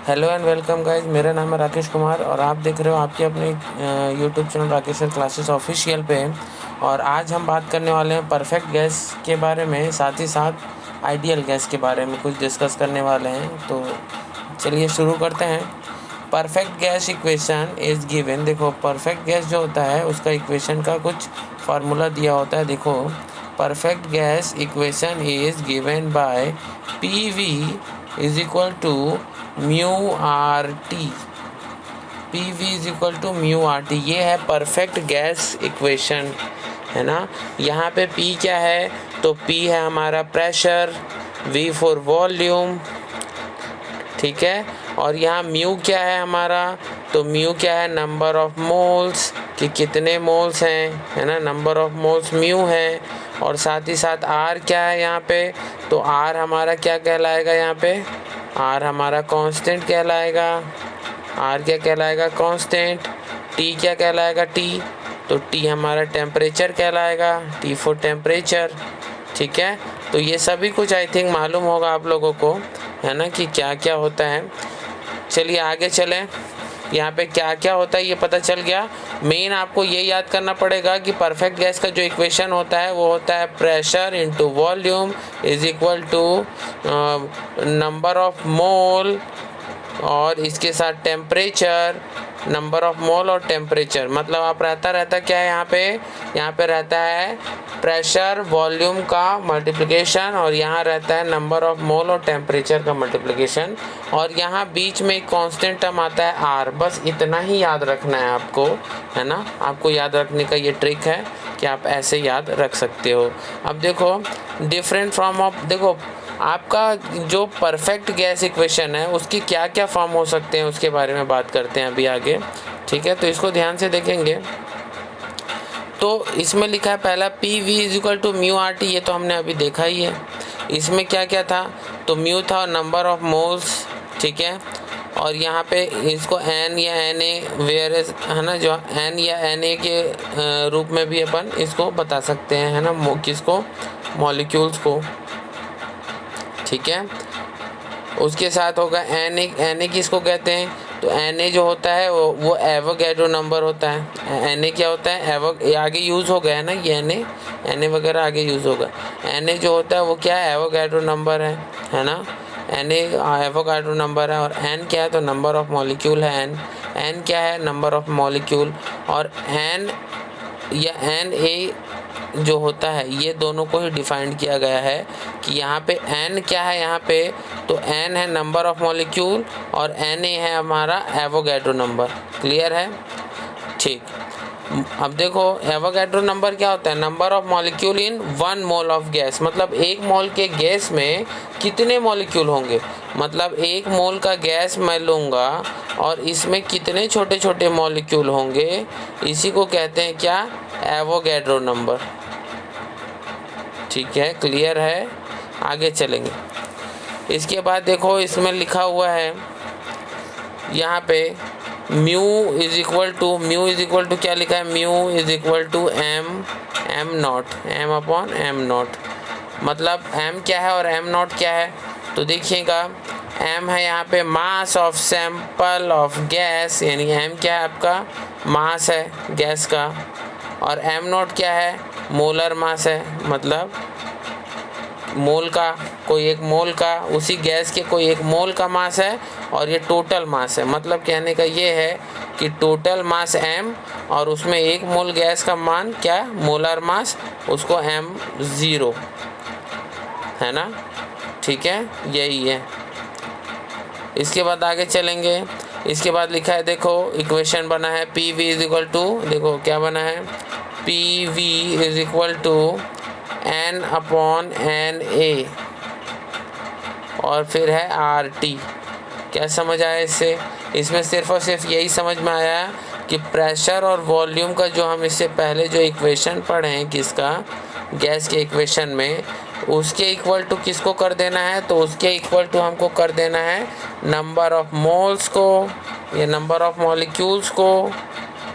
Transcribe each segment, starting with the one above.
Hello and welcome guys, मेरा नाम है राकेश कुमार और आप देख रहे हो आपके अपने YouTube channel Rakesh sir classes official पे। और आज हम बात करने वाले हैं परफेक्ट गैस के बारे में, साथ ही साथ आइडियल गैस के बारे में कुछ डिस्कस करने वाले हैं। तो चलिए शुरू करते हैं। Perfect gas equation is given. देखो, परफेक्ट गैस जो होता है उसका इक्वेशन का कुछ फार्मूला दिया होता है। देखो, perfect gas equation is given by P V is equal to mu R T. P V is equal to mu R T, ये है परफेक्ट गैस इक्वेशन, है ना। यहाँ पे P क्या है, तो P है हमारा प्रेशर, V फॉर वॉल्यूम, ठीक है। और यहाँ म्यू क्या है हमारा, तो म्यू क्या है, नंबर ऑफ मोल्स, कि कितने मोल्स हैं, है ना, नंबर ऑफ मोल्स म्यू है। और साथ ही साथ R क्या है यहाँ पे, तो R हमारा क्या कहलाएगा यहाँ पे, R हमारा कांस्टेंट कहलाएगा। R क्या कहलाएगा, कांस्टेंट। T क्या कहलाएगा, T, तो T हमारा टेम्परेचर कहलाएगा, T फॉर टेम्परेचर, ठीक है। तो ये सभी कुछ आई थिंक मालूम होगा आप लोगों को, है ना, कि क्या क्या होता है। चलिए आगे चलें। यहाँ पे क्या क्या होता है ये पता चल गया। मेन आपको ये याद करना पड़ेगा कि परफेक्ट गैस का जो इक्वेशन होता है वो होता है pressure into volume is equal to number of mole और इसके साथ टेम्परेचर, नंबर ऑफ मोल और टेम्परेचर। मतलब आप रहता क्या है यहाँ पे रहता है प्रेशर वॉल्यूम का मल्टीप्लिकेशन और यहाँ रहता है नंबर ऑफ मोल और टेम्परेचर का मल्टीप्लिकेशन। और यहाँ बीच में एक कांस्टेंट टर्म आता है आर। बस इतना ही याद रखना है आपको, है ना। आपको याद रखने का ये ट्रिक है कि आप ऐसे याद रख सकते हो। अब देखो डिफरेंट फॉर्म ऑफ, देखो आपका जो परफेक्ट गैस इक्वेशन है उसकी क्या क्या फॉर्म हो सकते हैं उसके बारे में बात करते हैं अभी आगे, ठीक है। तो इसको ध्यान से देखेंगे तो इसमें लिखा है पहला P V is equal to mu R T, ये तो हमने अभी देखा ही है। इसमें क्या क्या था, तो म्यू था नंबर ऑफ मोल्स, ठीक है। और यहाँ पे इसको एन या एन ए वेयर, है ना, जो एन या एन ए के रूप में भी अपन इसको बता सकते हैं, है ना, किसको, मॉलिक्यूल्स को, ठीक है। उसके साथ होगा एन ए किसको कहते हैं, तो एन ए जो होता है वो एवोगैड्रो नंबर होता है। एन ए क्या होता है, आगे यूज़ हो गया है ना, ये एन ए वगैरह आगे यूज़ होगा। एन ए जो होता है वो क्या है, एवोगैड्रो नंबर है ना। एन ए एवोगैड्रो नंबर है। और एन क्या है, तो नंबर ऑफ मॉलिक्यूल है। एन क्या है, नंबर ऑफ मॉलिक्यूल। और एन या एन ए जो होता है ये दोनों को ही डिफाइंड किया गया है कि यहाँ पे n क्या है, यहाँ पे तो n है नंबर ऑफ मॉलिक्यूल और Na है हमारा एवोगैड्रो नंबर। क्लियर है, ठीक। अब देखो एवोगैड्रो नंबर क्या होता है, number of molecule in 1 mole of gas. मतलब 1 मोल के गैस में कितने मॉलिक्यूल होंगे, मतलब 1 मोल का गैस मैं लूँगा और इसमें कितने छोटे छोटे मॉलिक्यूल होंगे, इसी को कहते हैं क्या, एवोगैड्रो नंबर, ठीक है। क्लियर है, आगे चलेंगे। इसके बाद देखो इसमें लिखा हुआ है यहाँ पे म्यू इज इक्वल टू क्या लिखा है, mu is equal to M not, M upon M not. मतलब एम क्या है और एम नॉट क्या है, तो देखिएगा एम है यहाँ पे mass of sample of gas, यानी एम क्या है आपका, मास है गैस का। और एम नॉट क्या है, मोलर मास है, मतलब मोल का, कोई एक मोल का, उसी गैस के कोई एक मोल का मास है। और ये टोटल मास है, मतलब कहने का ये है कि टोटल मास m और उसमें एक मोल गैस का मान क्या, मोलर मास, उसको m0, है ना, ठीक है, यही है। इसके बाद आगे चलेंगे। इसके बाद लिखा है, देखो इक्वेशन बना है P V is equal to, देखो क्या बना है, P V is equal to N upon N A और फिर है आर टी। क्या समझ आया इससे, इसमें सिर्फ और सिर्फ यही समझ में आया कि प्रेशर और वॉल्यूम का जो हम इससे पहले जो इक्वेशन पढ़े हैं किसका, गैस के इक्वेशन में, उसके इक्वल टू किसको कर देना है, तो उसके इक्वल टू हमको कर देना है नंबर ऑफ मोल्स को या नंबर ऑफ मॉलिक्यूल्स को,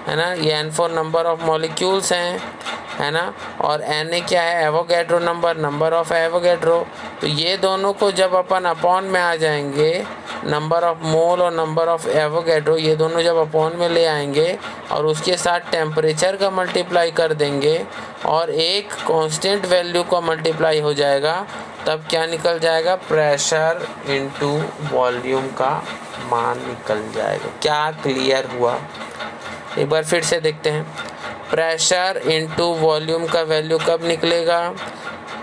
है ना। ये n4 नंबर ऑफ मॉलिक्यूल्स हैं, है ना। और Na क्या है, Avogadro number, number of Avogadro. तो ये दोनों को जब अपन अपॉन में आ जाएंगे, नंबर ऑफ मोल और नंबर ऑफ एवोगैड्रो, ये दोनों जब अपॉन में ले आएंगे और उसके साथ टेम्परेचर का मल्टीप्लाई कर देंगे और एक कांस्टेंट वैल्यू का मल्टीप्लाई हो जाएगा, तब क्या निकल जाएगा, प्रेशर इनटू वॉल्यूम का मान निकल जाएगा। क्या क्लियर हुआ? एक बार फिर से देखते हैं। प्रेशर इनटू वॉल्यूम का वैल्यू कब निकलेगा?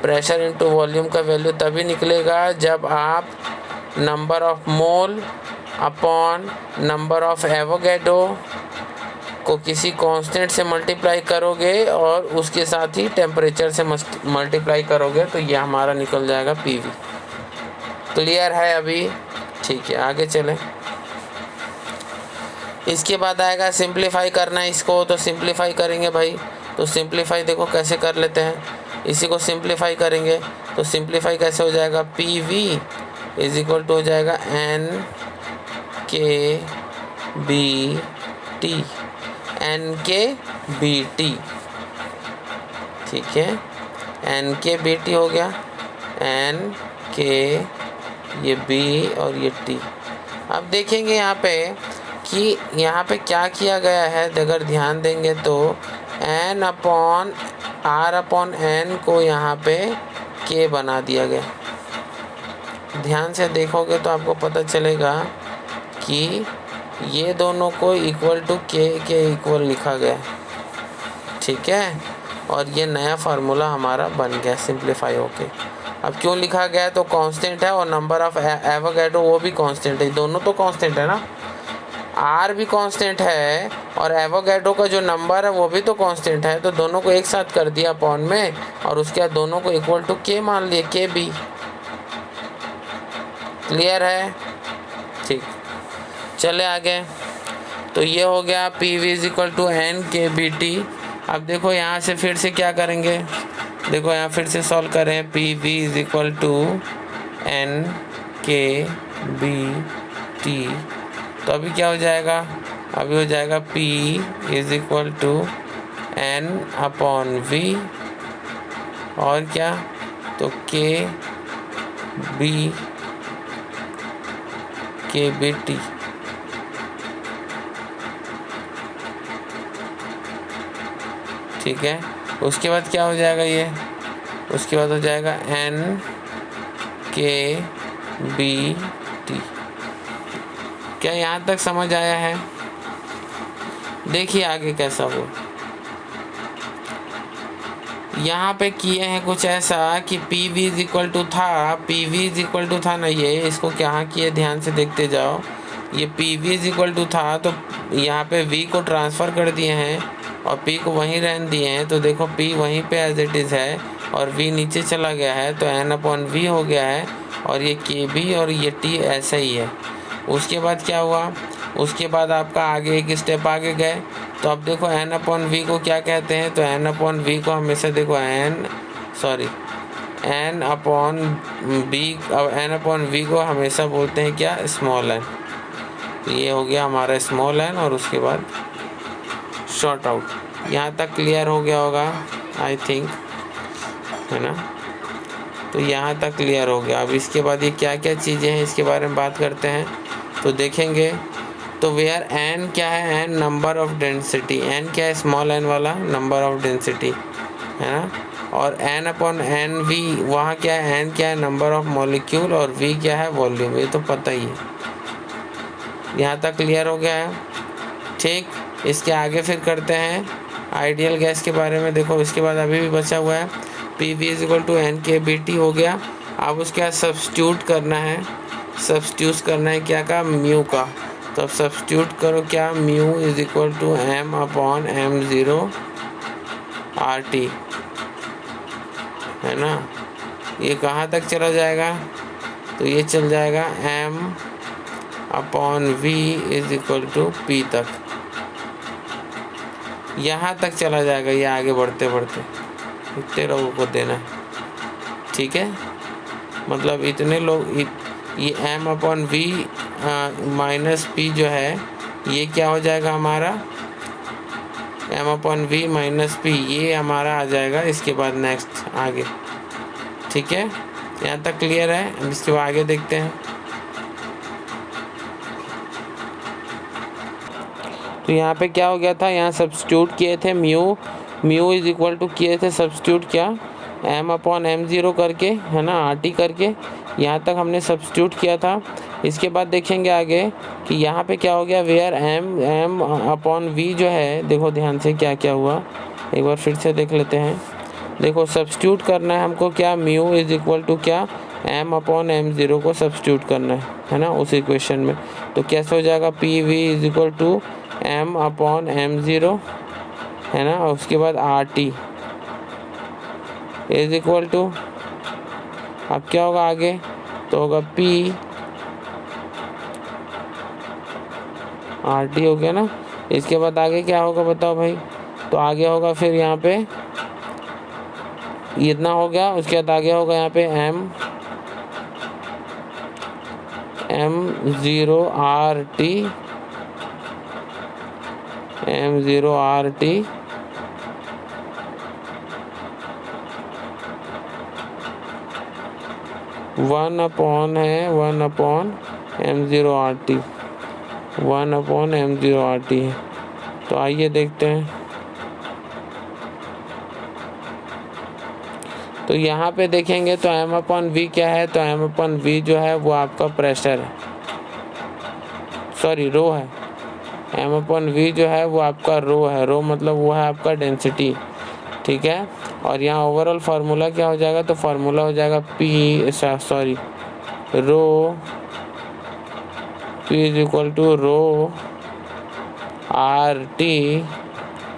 प्रेशर इनटू वॉल्यूम का वैल्यू तभी निकलेगा जब आप number of mole upon number of Avogadro को किसी कांस्टेंट से मल्टीप्लाई करोगे और उसके साथ ही टेम्परेचर से मल्टीप्लाई करोगे, तो ये हमारा निकल जाएगा पीवी। क्लियर है अभी? ठीक है, आगे चलें। इसके बाद आएगा सिंप्लीफाई करना है इसको, तो सिंप्लीफाई करेंगे भाई। तो सिंप्लीफाई देखो कैसे कर लेते हैं, इसी को सिंप्लीफाई करेंगे तो सिंप्लीफाई कैसे हो जाएगा, P V is equal to हो जाएगा N K B T, N K B T, ठीक है, एन के बी टी हो गया, एन के ये बी और ये टी। अब देखेंगे यहाँ पे कि यहाँ पे क्या किया गया है, अगर ध्यान देंगे तो N upon R upon N को यहाँ पे के बना दिया गया। ध्यान से देखोगे तो आपको पता चलेगा कि ये दोनों को इक्वल टू के इक्वल लिखा गया, ठीक है। और ये नया फार्मूला हमारा बन गया सिंप्लीफाई होके। अब क्यों लिखा गया है, तो कांस्टेंट है और नंबर ऑफ एवोगैड्रो वो भी कांस्टेंट है, दोनों तो कांस्टेंट है ना। आर भी कांस्टेंट है और एवोगैड्रो का जो नंबर है वो भी तो कांस्टेंट है, तो दोनों को एक साथ कर दिया अपॉन में और उसके बाद दोनों को इक्वल टू के मान लिए, के बी। क्लियर है? ठीक, चले आगे। तो ये हो गया P V is equal to N K B T. अब देखो यहाँ से फिर से क्या करेंगे, देखो यहाँ फिर से सॉल्व करें, P V is equal to N K B T. तो अभी क्या हो जाएगा, अभी हो जाएगा P is equal to N upon V और क्या, तो के बी टी। ठीक है, उसके बाद क्या हो जाएगा ये, उसके बाद हो जाएगा एन के बी टी। क्या यहाँ तक समझ आया है? देखिए आगे कैसा हो। यहाँ पे किए हैं कुछ ऐसा कि P V is equal to था, P V is equal to था ना, ये इसको क्या किए ध्यान से देखते जाओ। ये P V is equal to था तो यहाँ पे वी को ट्रांसफ़र कर दिए हैं और पी को वहीं रहने दिए हैं। तो देखो पी वहीं पे एज इट इज़ है और वी नीचे चला गया है, तो एन अपॉन वी हो गया है और ये के बी और ये टी ऐसा ही है। उसके बाद क्या हुआ, उसके बाद आपका आगे एक स्टेप आगे गए तो अब देखो एन अपॉन वी को क्या कहते हैं, तो एन अपॉन वी को हमेशा देखो एन अपॉन वी को हमेशा बोलते हैं क्या, स्मॉल एन। तो ये हो गया हमारा स्मॉल एन और उसके बाद शॉर्ट आउट। यहाँ तक क्लियर हो गया होगा आई थिंक, है ना। तो यहाँ तक क्लियर हो गया। अब इसके बाद ये क्या क्या चीज़ें हैं इसके बारे में बात करते हैं तो देखेंगे। तो वेयर एन क्या है, N number of density, N क्या है, स्मॉल एन वाला नंबर ऑफ डेंसिटी, है ना। और एन अपॉन एन वी, वहाँ क्या है, एन क्या है, नंबर ऑफ मॉलिक्यूल और वी क्या है, वॉल्यूम, ये तो पता ही है। यहाँ तक क्लियर हो गया है, ठीक। इसके आगे फिर करते हैं आइडियल गैस के बारे में। देखो इसके बाद अभी भी बचा हुआ है P V is equal to N K B T हो गया। अब उसके बाद सब्स्टिट्यूट करना है, क्या का, म्यू का। तो अब सब्स्टिट्यूट करो क्या, mu is equal to M upon M zero R T, है ना। ये कहाँ तक चला जाएगा, तो ये चल जाएगा M upon V is equal to P तक, यहाँ तक चला जाएगा। ये आगे बढ़ते बढ़ते इतने लोगों को देना है, ठीक है। मतलब इतने लोग, ये M upon V minus P जो है ये क्या हो जाएगा हमारा, m/v माइनस p, ये हमारा आ जाएगा। इसके बाद नेक्स्ट आगे, ठीक है, यहाँ तक क्लियर है। अब इसके बाद आगे देखते हैं। तो यहाँ पे क्या हो गया था, यहाँ सब्स्टिट्यूट किए थे म्यू इज इक्वल टू किए थे सब्स्टिट्यूट क्या, m/m0 करके, है ना, RT करके, यहाँ तक हमने सब्स्टिट्यूट किया था। इसके बाद देखेंगे आगे कि यहाँ पे क्या हो गया, वेयर m/v जो है, देखो ध्यान से क्या क्या हुआ, एक बार फिर से देख लेते हैं। देखो सब्स्टिट्यूट करना है हमको क्या, म्यू इज इक्वल टू क्या, m/m0 को सब्स्टिट्यूट करना है ना, उस इक्वेशन में। तो कैसे हो जाएगा, PV is equal to m/m0, है ना, और उसके बाद RT इज इक्वल टू, अब क्या होगा आगे, तो होगा P RT हो गया ना। इसके बाद आगे क्या होगा बताओ भाई, तो आगे होगा फिर यहाँ पे इतना हो गया। उसके बाद आगे होगा यहाँ पे m/m0RT 1/m0RT है। तो आइए देखते हैं। तो यहाँ पे देखेंगे तो m/v क्या है, तो m/v जो है वो आपका प्रेशर है, सॉरी रो है। m/v जो है वो आपका रो है, रो मतलब वो है आपका डेंसिटी, ठीक है। और यहाँ ओवरऑल फार्मूला क्या हो जाएगा, तो फार्मूला हो जाएगा rho P is equal to rho RT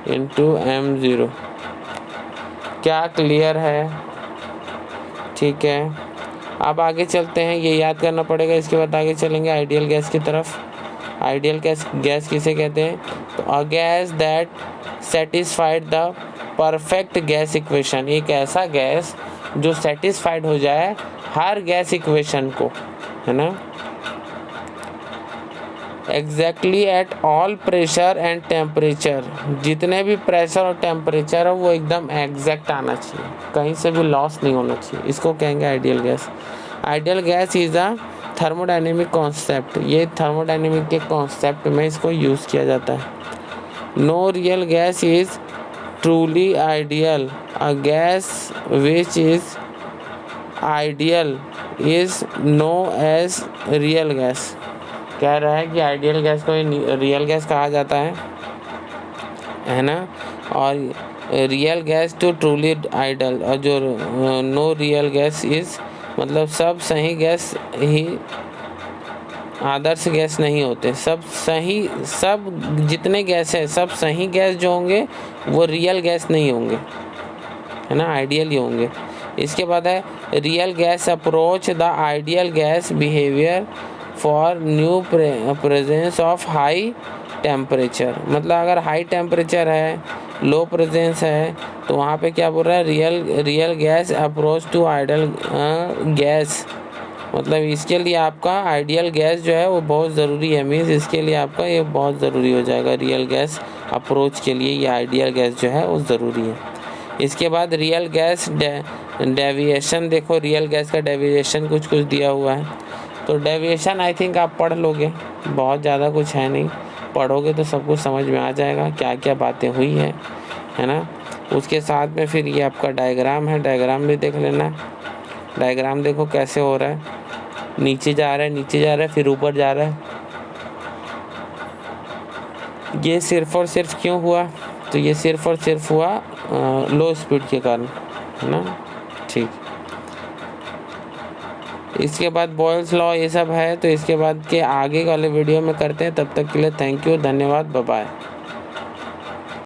into m0। क्या क्लियर है, ठीक है। अब आगे चलते हैं, ये याद करना पड़ेगा। इसके बाद आगे चलेंगे आइडियल गैस की तरफ। आइडियल गैस किसे कहते हैं, तो a gas that satisfied the perfect gas equation, एक ऐसा गैस जो सेटिस्फाइड हो जाए हर गैस इक्वेशन को, है ना, exactly at all pressure and temperature, जितने भी प्रेशर और टेम्परेचर है वो एकदम एग्जैक्ट आना चाहिए, कहीं से भी लॉस नहीं होना चाहिए, इसको कहेंगे ideal gas. Ideal gas is a thermodynamic concept, ये थर्मोडाइनेमिक के कॉन्सेप्ट में इसको यूज़ किया जाता है। No real gas is truly ideal, a gas which is ideal is no as real gas. कह रहा है कि आइडियल गैस को रियल गैस कहा जाता है ना, और रियल गैस तो ट्रूली आइडियल, और जो नो रियल गैस इज़ मतलब सब सही गैस ही आदर्श गैस नहीं होते, सब सही, सब जितने गैस है सब सही गैस जो होंगे वो रियल गैस नहीं होंगे, है ना, आइडियल ही होंगे। इसके बाद है real gas approach the ideal gas behaviour for new presence of high temperature, मतलब अगर हाई टेम्परेचर है, लो प्रेजेंस है, तो वहाँ पे क्या बोल रहा है, real gas approach to ideal gas, मतलब इसके लिए आपका आइडियल गैस जो है वो बहुत ज़रूरी है, मीन्स इसके लिए आपका ये बहुत ज़रूरी हो जाएगा, रियल गैस अप्रोच के लिए ये आइडियल गैस जो है वो ज़रूरी है। इसके बाद रियल गैस डेविएशन, देखो रियल गैस का डेविएशन कुछ दिया हुआ है, तो डेविएशन आई थिंक आप पढ़ लोगे, बहुत ज़्यादा कुछ है नहीं, पढ़ोगे तो सब कुछ समझ में आ जाएगा क्या क्या बातें हुई है ना। उसके साथ में फिर ये आपका डायग्राम है, डायग्राम भी देख लेना। डायग्राम देखो कैसे हो रहा है, नीचे जा रहा है फिर ऊपर जा रहा है। ये सिर्फ और सिर्फ क्यों हुआ, तो ये सिर्फ और सिर्फ हुआ लो स्पीड के कारण, है ना, ठीक। इसके बाद बॉयल्स लॉ ये सब है, तो इसके बाद के आगे वाले वीडियो में करते हैं। तब तक के लिए थैंक यू, धन्यवाद, बाय बाय।